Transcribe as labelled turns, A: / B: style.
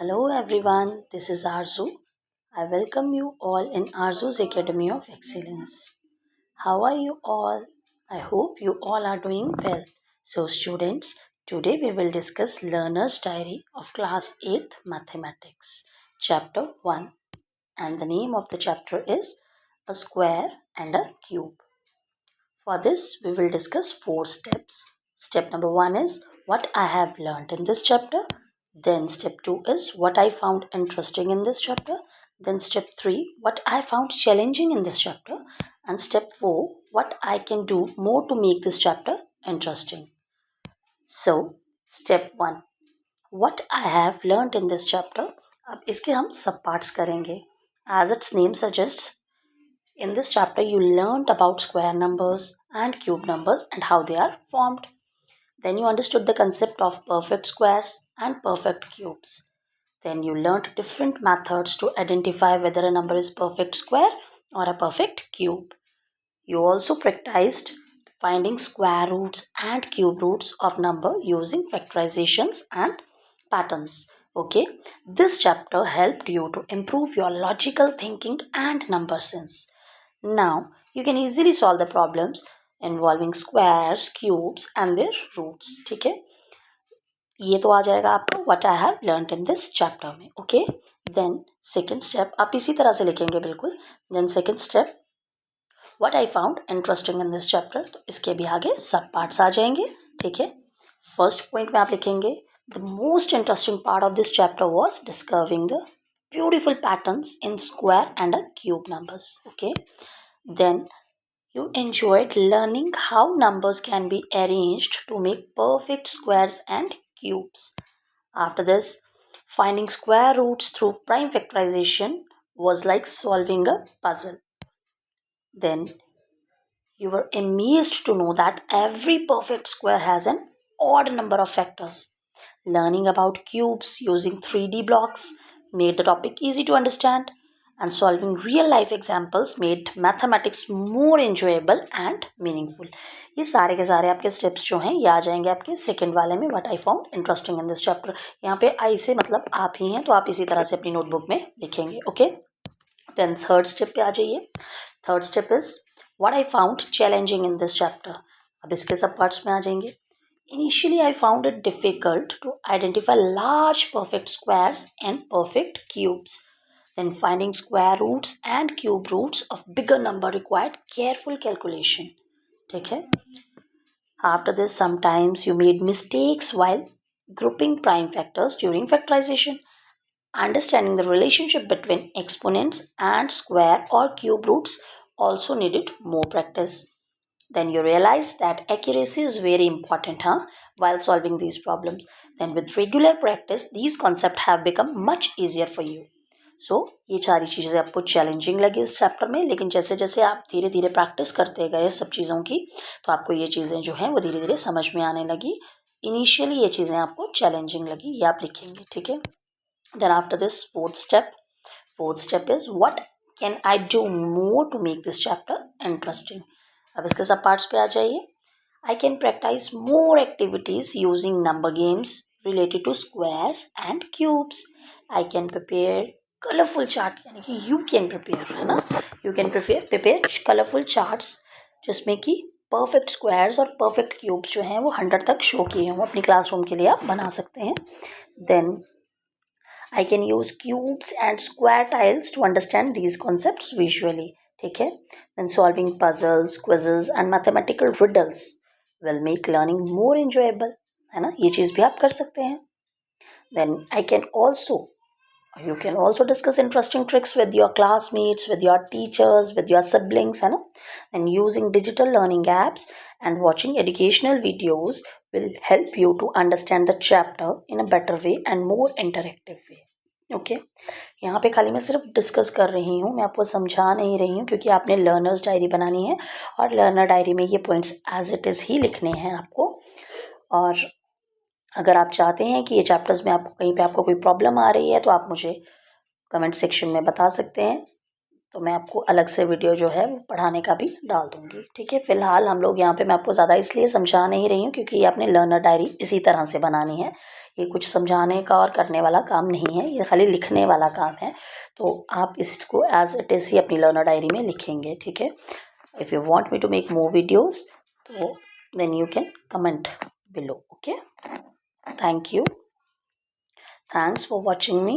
A: Hello everyone, this is Arzu. I welcome you all in Arzu's Academy of Excellence. How are you all? I hope you all are doing well. So students, today we will discuss Learner's Diary of Class 8th Mathematics, Chapter 1. And the name of the chapter is A Square and a Cube. For this, we will discuss 4 steps. Step number 1 is what I have learned in this chapter. Then step 2 is what I found interesting in this chapter. Then step 3, what I found challenging in this chapter. And step 4, what I can do more to make this chapter interesting. So, step 1, what I have learned in this chapter. अब इसके हम सब parts करेंगे. As its name suggests, in this chapter, you learned about square numbers and cube numbers and how they are formed. Then you understood the concept of perfect squares and perfect cubes. Then you learned different methods to identify whether a number is perfect square or a perfect cube. You also practiced finding square roots and cube roots of number using factorizations and patterns. Okay, this chapter helped you to improve your logical thinking and number sense. Now you can easily solve the problems involving squares, cubes and their roots. ठीक है, ये तो आ जाएगा आपका what I have learned in this chapter में. Okay, then second step आप इसी तरह से लिखेंगे बिल्कुल. Then second step what I found interesting in this chapter. तो इसके भी आगे सब पार्ट्स आ जाएंगे. ठीक है, फर्स्ट पॉइंट में आप लिखेंगे the most interesting part of this chapter was discovering the beautiful patterns in square and cube numbers. Okay, then you enjoyed learning how numbers can be arranged to make perfect squares and cubes. After this, finding square roots through prime factorization was like solving a puzzle. Then you were amazed to know that every perfect square has an odd number of factors. Learning about cubes using 3D blocks made the topic easy to understand, and solving real life examples made mathematics more enjoyable and meaningful. ये सारे के सारे आपके steps जो हैं ये आ जाएंगे आपके सेकंड वाले में what I found interesting in this chapter. यहाँ पे आई से मतलब आप ही हैं, तो आप इसी तरह से अपनी नोटबुक में लिखेंगे. ओके, देन थर्ड स्टेप पे आ जाइए. Third step is what I found challenging in this chapter. अब इसके सब पार्ट्स में आ जाएंगे. Initially, I found it difficult to identify large perfect squares and perfect cubes. Then finding square roots and cube roots of bigger number required careful calculation. ठीक है? After this, sometimes you made mistakes while grouping prime factors during factorization. Understanding the relationship between exponents and square or cube roots also needed more practice. Then you realize that accuracy is very important while solving these problems. Then with regular practice, these concepts have become much easier for you. So ये सारी चीज़ें आपको challenging लगी इस chapter में, लेकिन जैसे जैसे आप धीरे धीरे प्रैक्टिस करते गए सब चीज़ों की, तो आपको ये चीज़ें जो हैं वो धीरे धीरे समझ में आने लगी. इनिशियली ये चीज़ें आपको चैलेंजिंग लगी, ये आप लिखेंगे. ठीक है, then after this fourth step is what can I do more to make this chapter interesting. अब इसके सब पार्ट्स पे आ जाइए. I can practice more activities using number games related to squares and cubes. I can prepare colourful chart, यानी कि you can prepare, है ना, you can prepare colourful charts जिसमें कि परफेक्ट स्क्वायर्स और परफेक्ट क्यूब्स जो हैं वो 100 तक शो किए हों. अपनी क्लासरूम के लिए आप बना सकते हैं. Then I can use cubes and square tiles to understand these concepts visually. ठीक है, then solving puzzles, quizzes and mathematical riddles will make learning more enjoyable, है ना, ये चीज़ भी आप कर सकते हैं. Then you can also discuss interesting tricks with your classmates, with your teachers, with your siblings, है ना. And using digital learning apps and watching educational videos will help you to understand the chapter in a better way and more interactive way. Okay, यहाँ पे खाली मैं सिर्फ discuss कर रही हूँ, मैं आपको समझा नहीं रही हूँ, क्योंकि आपने लर्नर्स डायरी बनानी है और लर्नर डायरी में ये पॉइंट्स एज इट इज़ ही लिखने हैं आपको. और अगर आप चाहते हैं कि ये चैप्टर्स में आपको कहीं पे आपको कोई प्रॉब्लम आ रही है तो आप मुझे कमेंट सेक्शन में बता सकते हैं. तो मैं आपको अलग से वीडियो जो है वो पढ़ाने का भी डाल दूँगी, ठीक है। फ़िलहाल हम लोग यहाँ पे मैं आपको ज़्यादा इसलिए समझा नहीं रही हूँ क्योंकि ये आपने लर्नर डायरी इसी तरह से बनानी है। ये कुछ समझाने का और करने वाला काम नहीं है, ये खाली लिखने वाला काम है। तो आप इसको एज़ इट इज़ ही अपनी लर्नर डायरी में लिखेंगे, ठीक है। If you want me to make more videos तो then you can comment below, okay. Thank you. Thanks for watching me.